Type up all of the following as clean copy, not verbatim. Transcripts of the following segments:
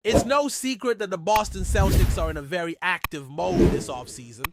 It's no secret that the Boston Celtics are in a very active mode this offseason,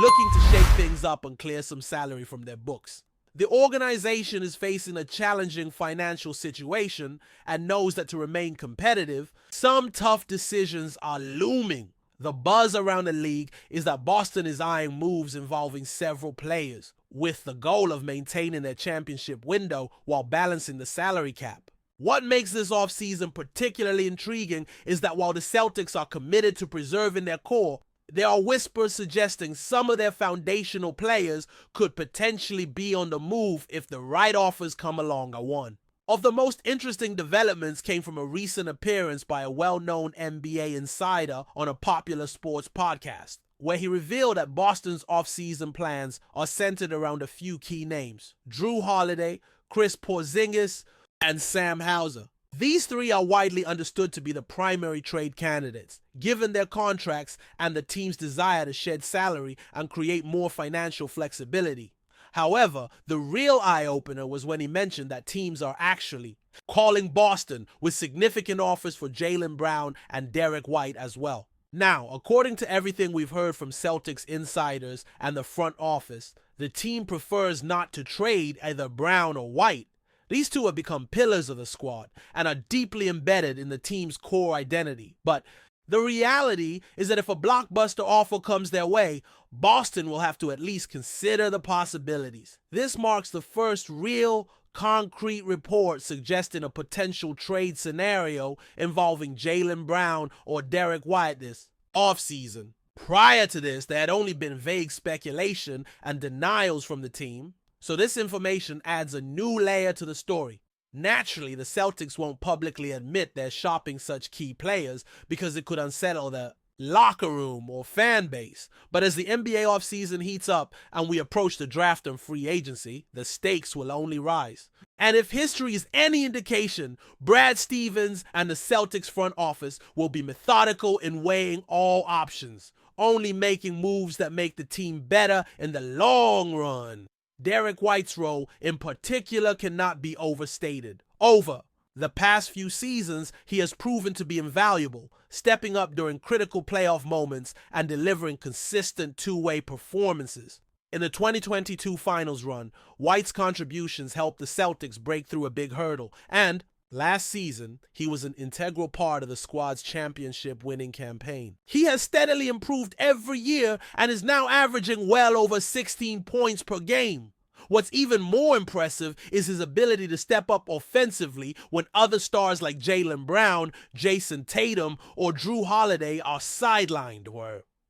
looking to shake things up and clear some salary from their books. The organization is facing a challenging financial situation and knows that to remain competitive, some tough decisions are looming. The buzz around the league is that Boston is eyeing moves involving several players, with the goal of maintaining their championship window while balancing the salary cap. What makes this offseason particularly intriguing is that while the Celtics are committed to preserving their core, there are whispers suggesting some of their foundational players could potentially be on the move if the right offers come along. One of the most interesting developments came from a recent appearance by a well-known NBA insider on a popular sports podcast, where he revealed that Boston's offseason plans are centered around a few key names: Drew Holiday, Chris Porzingis, and Sam Hauser. These three are widely understood to be the primary trade candidates, given their contracts and the team's desire to shed salary and create more financial flexibility. However, the real eye-opener was when he mentioned that teams are actually calling Boston with significant offers for Jaylen Brown and Derek White as well. Now, according to everything we've heard from Celtics insiders and the front office, the team prefers not to trade either Brown or White. These two have become pillars of the squad and are deeply embedded in the team's core identity. But the reality is that if a blockbuster offer comes their way, Boston will have to at least consider the possibilities. This marks the first real, concrete report suggesting a potential trade scenario involving Jaylen Brown or Derek White this offseason. Prior to this, there had only been vague speculation and denials from the team. So this information adds a new layer to the story. Naturally, the Celtics won't publicly admit they're shopping such key players because it could unsettle the locker room or fan base. But as the NBA offseason heats up and we approach the draft and free agency, the stakes will only rise. And if history is any indication, Brad Stevens and the Celtics front office will be methodical in weighing all options, only making moves that make the team better in the long run. Derek White's role in particular cannot be overstated. Over the past few seasons, he has proven to be invaluable, stepping up during critical playoff moments and delivering consistent two-way performances. In the 2022 finals run, White's contributions helped the Celtics break through a big hurdle, and last season, he was an integral part of the squad's championship-winning campaign. He has steadily improved every year and is now averaging well over 16 points per game. What's even more impressive is his ability to step up offensively when other stars like Jaylen Brown, JAYSON Tatum, or Drew Holiday are sidelined.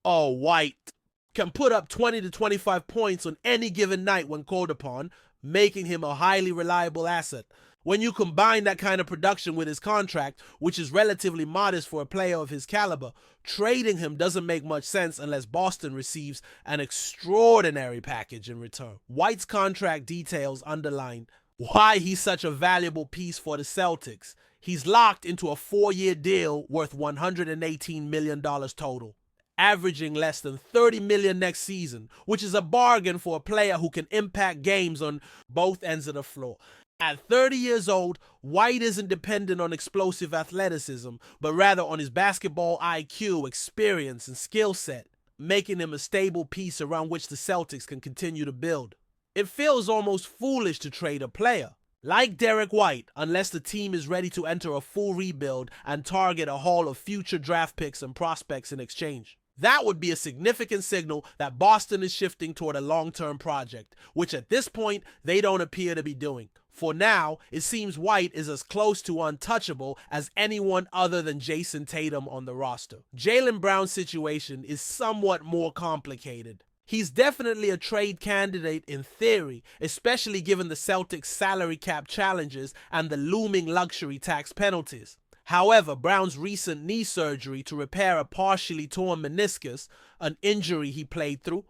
White can put up 20 to 25 points on any given night when called upon, making him a highly reliable asset. When you combine that kind of production with his contract, which is relatively modest for a player of his caliber, trading him doesn't make much sense unless Boston receives an extraordinary package in return. White's contract details underline why he's such a valuable piece for the Celtics. He's locked into a 4-year deal worth $118 million total, averaging less than $30 million next season, which is a bargain for a player who can impact games on both ends of the floor. At 30 years old, White isn't dependent on explosive athleticism, but rather on his basketball IQ, experience, and skill set, making him a stable piece around which the Celtics can continue to build. It feels almost foolish to trade a player like Derek White unless the team is ready to enter a full rebuild and target a haul of future draft picks and prospects in exchange. That would be a significant signal that Boston is shifting toward a long-term project, which at this point they don't appear to be doing. For now, it seems White is as close to untouchable as anyone other than Jayson Tatum on the roster. Jaylen Brown's situation is somewhat more complicated. He's definitely a trade candidate in theory, especially given the Celtics' salary cap challenges and the looming luxury tax penalties. However, Brown's recent knee surgery to repair a partially torn meniscus, an injury he played through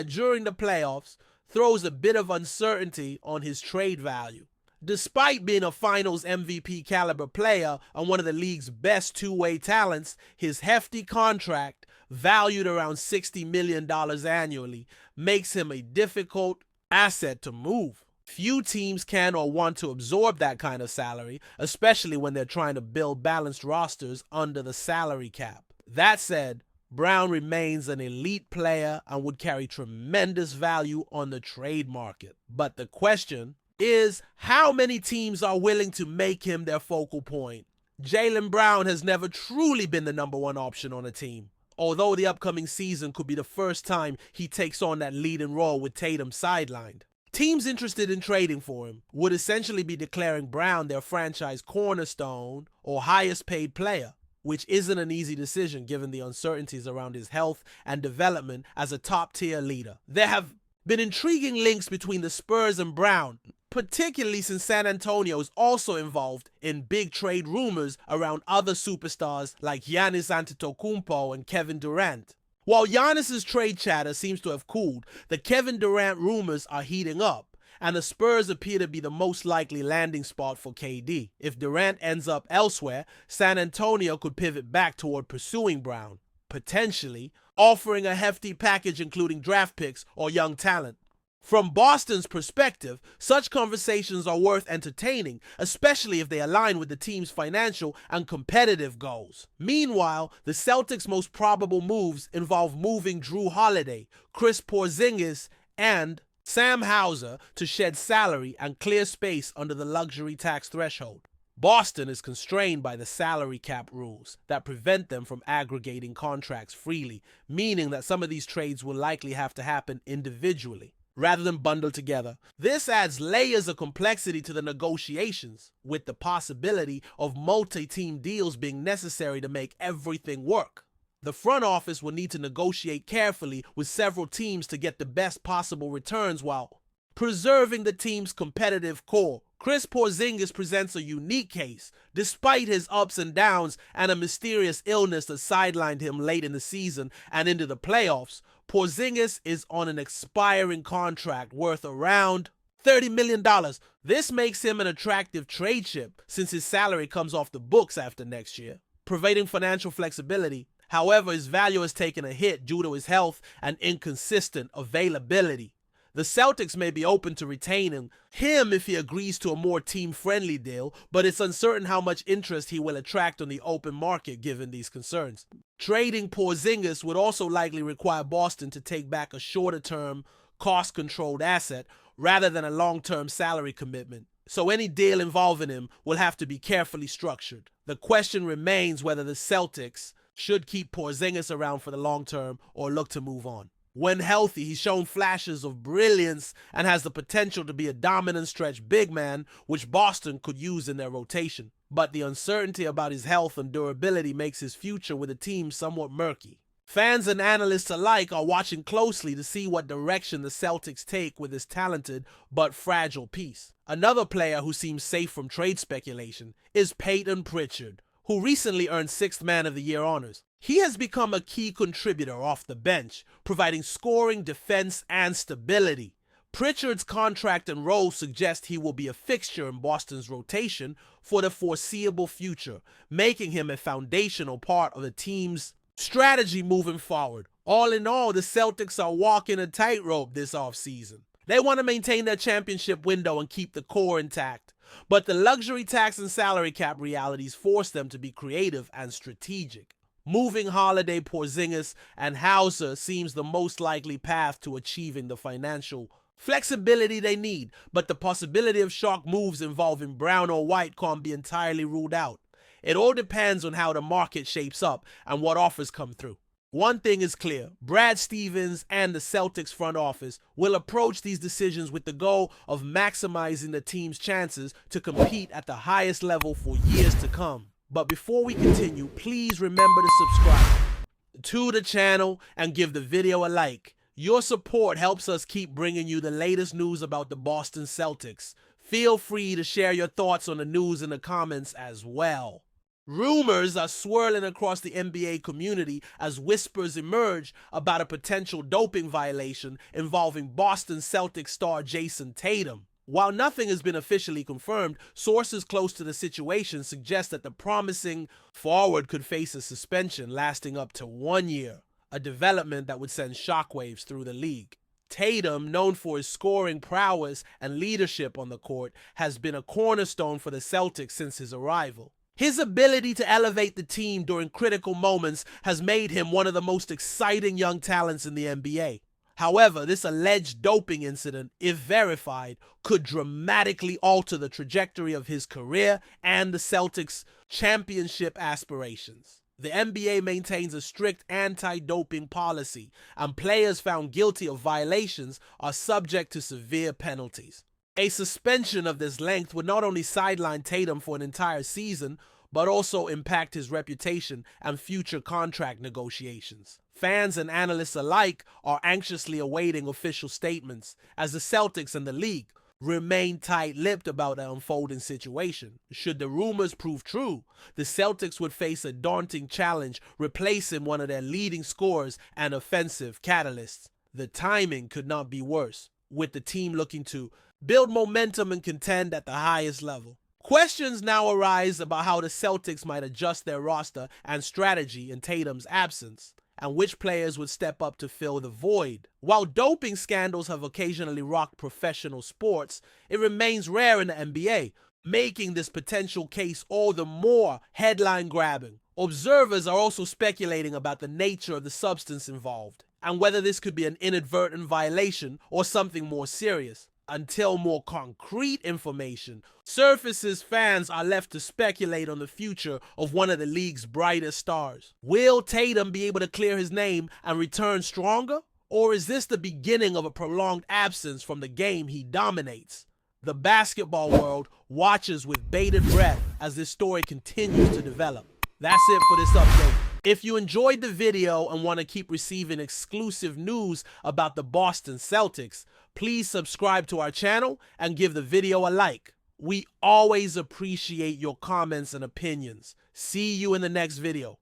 during the playoffs, throws a bit of uncertainty on his trade value. Despite being a Finals MVP caliber player and one of the league's best two-way talents, his hefty contract, valued around $60 million annually, makes him a difficult asset to move. Few teams can or want to absorb that kind of salary, especially when they're trying to build balanced rosters under the salary cap. That said, Brown remains an elite player and would carry tremendous value on the trade market. But the question is, how many teams are willing to make him their focal point? Jaylen Brown has never truly been the number one option on a team, although the upcoming season could be the first time he takes on that leading role with Tatum sidelined. Teams interested in trading for him would essentially be declaring Brown their franchise cornerstone or highest paid player, which isn't an easy decision given the uncertainties around his health and development as a top-tier leader. There have been intriguing links between the Spurs and Brown, particularly since San Antonio is also involved in big trade rumors around other superstars like Giannis Antetokounmpo and Kevin Durant. While Giannis's trade chatter seems to have cooled, the Kevin Durant rumors are heating up, and the Spurs appear to be the most likely landing spot for KD. If Durant ends up elsewhere, San Antonio could pivot back toward pursuing Brown, potentially offering a hefty package including draft picks or young talent. From Boston's perspective, such conversations are worth entertaining, especially if they align with the team's financial and competitive goals. Meanwhile, the Celtics' most probable moves involve moving Drew Holiday, Chris Porzingis, and Sam Hauser to shed salary and clear space under the luxury tax threshold. Boston is constrained by the salary cap rules that prevent them from aggregating contracts freely, meaning that some of these trades will likely have to happen individually rather than bundled together. This adds layers of complexity to the negotiations, with the possibility of multi-team deals being necessary to make everything work. The front office will need to negotiate carefully with several teams to get the best possible returns while preserving the team's competitive core. Chris Porzingis presents a unique case. Despite his ups and downs and a mysterious illness that sidelined him late in the season and into the playoffs, Porzingis is on an expiring contract worth around $30 million. This makes him an attractive trade chip since his salary comes off the books after next year, providing financial flexibility. However, his value has taken a hit due to his health and inconsistent availability. The Celtics may be open to retaining him if he agrees to a more team-friendly deal, but it's uncertain how much interest he will attract on the open market given these concerns. Trading Porzingis would also likely require Boston to take back a shorter-term, cost-controlled asset rather than a long-term salary commitment. So any deal involving him will have to be carefully structured. The question remains whether the Celtics should keep Porzingis around for the long term or look to move on. When healthy, he's shown flashes of brilliance and has the potential to be a dominant stretch big man, which Boston could use in their rotation. But the uncertainty about his health and durability makes his future with the team somewhat murky. Fans and analysts alike are watching closely to see what direction the Celtics take with this talented but fragile piece. Another player who seems safe from trade speculation is Peyton Pritchard, who recently earned 6th Man of the Year honors. He has become a key contributor off the bench, providing scoring, defense, and stability. Pritchard's contract and role suggest he will be a fixture in Boston's rotation for the foreseeable future, making him a foundational part of the team's strategy moving forward. All in all, the Celtics are walking a tightrope this offseason. They want to maintain their championship window and keep the core intact, but the luxury tax and salary cap realities force them to be creative and strategic. Moving Holiday, Porzingis, and Hauser seems the most likely path to achieving the financial flexibility they need, but the possibility of shock moves involving Brown or White can't be entirely ruled out. It all depends on how the market shapes up and what offers come through. One thing is clear, Brad Stevens and the Celtics front office will approach these decisions with the goal of maximizing the team's chances to compete at the highest level for years to come. But before we continue, please remember to subscribe to the channel and give the video a like. Your support helps us keep bringing you the latest news about the Boston Celtics. Feel free to share your thoughts on the news in the comments as well. Rumors are swirling across the NBA community as whispers emerge about a potential doping violation involving Boston Celtics star JAYSON Tatum. While nothing has been officially confirmed, sources close to the situation suggest that the promising forward could face a suspension lasting up to 1 year, a development that would send shockwaves through the league. Tatum, known for his scoring prowess and leadership on the court, has been a cornerstone for the Celtics since his arrival. His ability to elevate the team during critical moments has made him one of the most exciting young talents in the NBA. However, this alleged doping incident, if verified, could dramatically alter the trajectory of his career and the Celtics' championship aspirations. The NBA maintains a strict anti-doping policy, and players found guilty of violations are subject to severe penalties. A suspension of this length would not only sideline Tatum for an entire season, but also impact his reputation and future contract negotiations. Fans and analysts alike are anxiously awaiting official statements, as the Celtics and the league remain tight-lipped about the unfolding situation. Should the rumors prove true, the Celtics would face a daunting challenge replacing one of their leading scorers and offensive catalysts. The timing could not be worse, with the team looking to build momentum and contend at the highest level. Questions now arise about how the Celtics might adjust their roster and strategy in Tatum's absence, and which players would step up to fill the void. While doping scandals have occasionally rocked professional sports, it remains rare in the NBA, making this potential case all the more headline-grabbing. Observers are also speculating about the nature of the substance involved, and whether this could be an inadvertent violation or something more serious. Until more concrete information surfaces, fans are left to speculate on the future of one of the league's brightest stars. Will Tatum be able to clear his name and return stronger? Or is this the beginning of a prolonged absence from the game he dominates? The basketball world watches with bated breath as this story continues to develop. That's it for this update. If you enjoyed the video and want to keep receiving exclusive news about the Boston Celtics, please subscribe to our channel and give the video a like. We always appreciate your comments and opinions. See you in the next video.